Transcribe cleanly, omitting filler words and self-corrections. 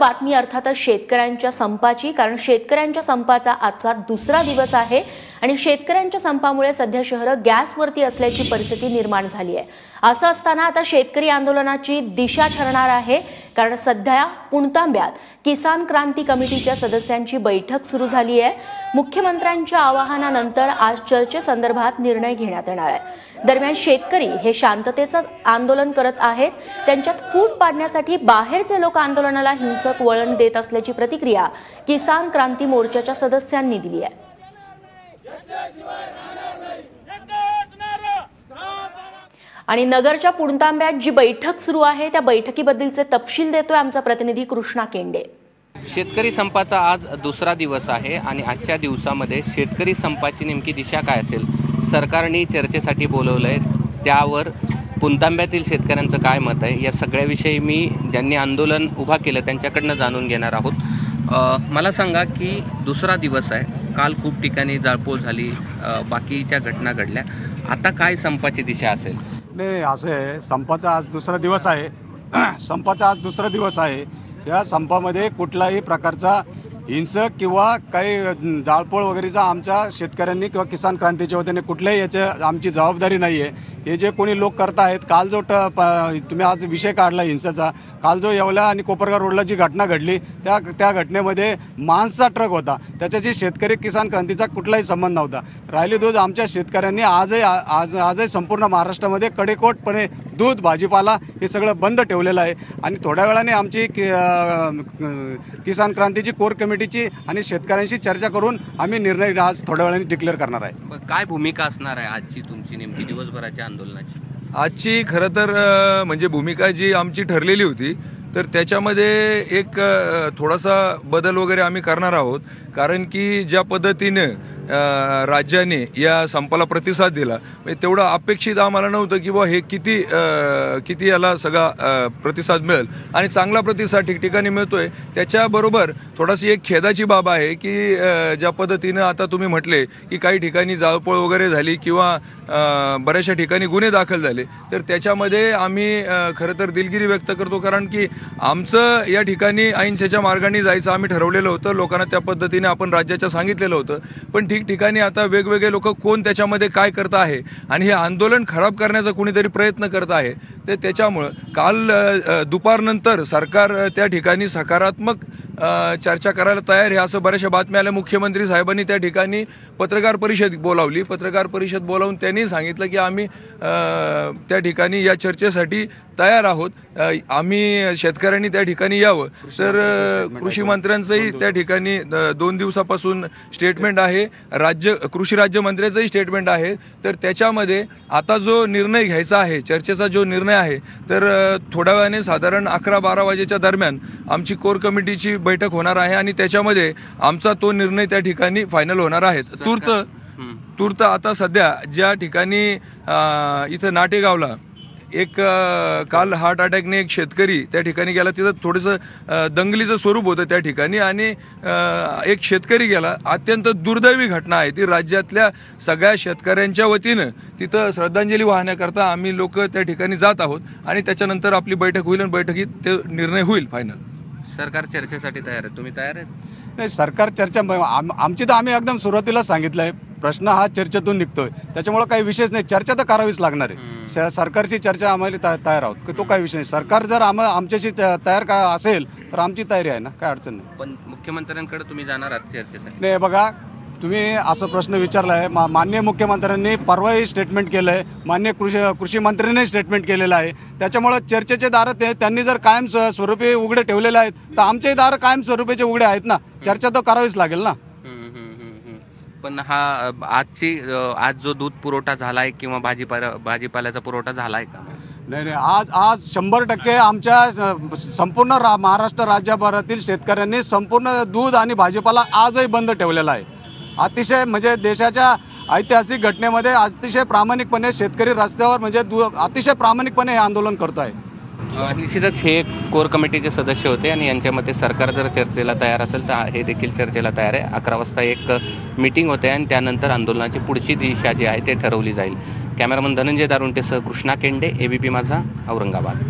बातमी अर्थातच शेतकऱ्यांच्या संपाची, कारण शेतकऱ्यांच्या संपाचा आजचा दुसरा दिवस आहे आणि शेतकऱ्यांच्या संपामुळे सध्या शहर गॅसवरती असल्याची परिस्थिती निर्माण झाली आहे। असं असताना आता शेतकरी आंदोलनाची दिशा ठरणार आहे, कारण सध्या पुणतांब्यात किसान क्रांती कमिटीच्या सदस्यांची बैठक सुरू झाली आहे। मुख्यमंत्र्यांच्या आवाहनानंतर आज चर्चेसंदर्भात निर्णय घेण्यात येणार आहे। दरम्यान शेतकरी हे शांततेचं आंदोलन करत आहेत, त्यांच्यात फूट पाडण्यासाठी बाहेरचे लोक आंदोलनाला हिंसक वळण देत असल्याची प्रतिक्रिया किसान क्रांती मोर्चाच्या सदस्यांनी दिली आहे। आणि नगरच्या पुणतांब्यात जी बैठक सुरू आहे त्या बैठकीबद्दलचे तपशील देतोय आमचा प्रतिनिधी कृष्णा केंडे। शेतकरी संपाचा आज दुसरा दिवस आहे आणि आजच्या दिवसामध्ये शेतकरी संपाची नेमकी दिशा काय असेल, सरकारने चर्चेसाठी बोलवलंय, त्यावर पुणतांब्यातील शेतकऱ्यांचं काय मत आहे या सगळ्याविषयी मी ज्यांनी आंदोलन उभा केलं त्यांच्याकडनं जाणून घेणार आहोत। मला सांगा की दुसरा दिवस आहे, काल खूप ठिकाणी जाळपोळ झाली, बाकीच्या घटना घडल्या, आता काय संपाची दिशा असेल? नाही, असे संपाचा आज दुसरा दिवस आहे। संपाचा आज दुसरा दिवस आहे। या संपामध्ये कुठलाही प्रकारचा हिंसक किंवा काही जाळपोळ वगैरेचा आमच्या शेतकऱ्यांनी किंवा किसान क्रांतीच्या वतीने कुठल्याही याची आमची जबाबदारी नाही आहे। हे जे कोणी लोक करत आहेत, काल जो तुम्ही आज विषय काढला हिंसेचा, काल जो येवला आणि कोपरगाव रोडला जी घटना घडली त्या घटनेमध्ये मांसचा ट्रक होता, त्याच्याशी शेतकरी किसान क्रांतीचा कुठलाही संबंध नव्हता। राहिली दूध आमच्या शेतकऱ्यांनी आजही संपूर्ण महाराष्ट्रामध्ये कडेकोटपणे दूध भाजीपाला हे सगळं बंद ठेवलेलं आहे आणि थोड्या वेळाने आमची किसान क्रांतीची कोर कमिटीची आणि शेतकऱ्यांशी चर्चा करून आम्ही निर्णय आज थोड्या वेळाने डिक्लेअर करणार आहे। काय भूमिका असणार आहे आजची तुमची नेमकी दिवसभराच्या आंदोलनाची? आजची खरं तर म्हणजे भूमिका जी आमची ठरलेली होती तर त्याच्यामध्ये एक थोडासा बदल वगैरे आम्ही करणार आहोत, कारण की ज्या पद्धतीने राज्याने या संपाला प्रतिसाद दिला तेवढं अपेक्षित आम्हाला नव्हतं की बा हे किती याला सगळा प्रतिसाद मिळेल आणि चांगला प्रतिसाद ठिकठिकाणी मिळतोय। त्याच्याबरोबर थोडाशी एक खेदाची बाब आहे की ज्या पद्धतीनं आता तुम्ही म्हटले की काही ठिकाणी जाळपोळ वगैरे झाली किंवा बऱ्याचशा ठिकाणी गुन्हे दाखल झाले, तर त्याच्यामध्ये आम्ही खरं तर दिलगिरी व्यक्त करतो, कारण की आमचं या ठिकाणी अहिंसेच्या मार्गाने जायचं आम्ही ठरवलेलं होतं, लोकांना त्या पद्धतीने आपण राज्याच्या सांगितलेलं होतं, पण ठिकठिकाणी आता वेगवेगळे लोक कोण त्याच्यामध्ये काय करत आहे आणि हे आंदोलन खराब करण्याचा कुणीतरी प्रयत्न करत आहे। तर त्याच्यामुळं काल दुपारनंतर सरकार त्या ठिकाणी सकारात्मक चर्चा करायला तयार आहे असं बऱ्याचशा बातम्या आल्या। मुख्यमंत्री साहेबांनी त्या ठिकाणी पत्रकार परिषद बोलावली, पत्रकार परिषद बोलावून त्यांनी सांगितलं की आम्ही त्या ठिकाणी या चर्चेसाठी तयार आहोत, आम्ही शेतकऱ्यांनी त्या ठिकाणी यावं। तर कृषी मंत्र्यांचंही त्या ठिकाणी 2 दिवसापासून स्टेटमेंट आहे, कृषी राज्यमंत्र्यांचंही स्टेटमेंट आहे। तर त्याच्यामध्ये आता जो निर्णय घ्यायचा आहे, चर्चेचा जो निर्णय आहे, तर थोड्या वेळाने साधारण 11-12 वाजेच्या दरम्यान आमची कोर कमिटीची बैठक होणार आहे आणि त्याच्यामध्ये आमचा तो निर्णय त्या ठिकाणी फायनल होणार आहे। तूर्त आता सध्या ज्या ठिकाणी इथं नाटेगावला एक काल हार्ट अटॅकने एक शेतकरी त्या ठिकाणी गेला, तिथं थोडंसं दंगलीचं स्वरूप होतं त्या ठिकाणी आणि एक शेतकरी गेला। अत्यंत दुर्दैवी घटना आहे ती। राज्यातल्या सगळ्या शेतकऱ्यांच्या वतीनं तिथं श्रद्धांजली वाहण्याकरता आम्ही लोक त्या ठिकाणी जात आहोत आणि त्याच्यानंतर आपली बैठक होईल आणि बैठकीत ते निर्णय होईल फायनल। सरकार चर्चेसाठी तयार आहे, तुम्ही तयार आहेत? नाही, सरकार चर्चा आमची तर आम्ही एकदम सुरुवातीला सांगितलंय, प्रश्न हा चर्चेतून निघतोय, त्याच्यामुळे काही विशेष नाही, चर्चा तर करावीच लागणार आहे। सरकारची चर्चा आम्हाला तयार आहोत की तो काही विषय नाही। सरकार जर आमच्याशी तयार का असेल तर आमची तयारी आहे ना, काय अडचण नाही। पण मुख्यमंत्र्यांकडे तुम्ही जाणार आहात चर्चेसाठी? नाही, बघा तुम्ही असा प्रश्न विचारलाय, माननीय मुख्यमंत्र्यांनी परवाही स्टेटमेंट केलंय, माननीय कृषी मंत्र्यांनी स्टेटमेंट केलेलं आहे, त्याच्यामुळे चर्चेचे दार त्यांनी जर कायम स्वरूपी उघडे ठेवलेले आहेत तर आमचे दार कायम स्वरूपीचे उघडे आहेत ना, चर्चा तर करावीच लागेल ना। पण हा आज जो दूध पुरवठा झालाय किंवा भाजीपाल्याचा पुरवठा झालाय का? नाही, आज 100% आमच्या संपूर्ण महाराष्ट्र राज्यभरातील शेतकऱ्यांनी संपूर्ण दूध आणि भाजीपाला आजही बंद ठेवलेला आहे। अतिशय म्हणजे देशाच्या ऐतिहासिक घटनेमध्ये अतिशय प्रामाणिकपणे शेतकरी रस्त्यावर म्हणजे अतिशय प्रामाणिकपणे हे आंदोलन करत आहे। निश्चितच हे कोर कमिटीचे सदस्य होते आणि यांच्या मते सरकार जर चर्चेला तयार असेल तर हे देखील चर्चेला तयार आहे। 11 वाजता एक मीटिंग होते आणि त्यानंतर आंदोलनाची पुढची दिशा जी आहे ते ठरवली जाईल। कॅमेरामन धनंजय दारुंटेसह कृष्णा केंडे, ABP माझा, औरंगाबाद।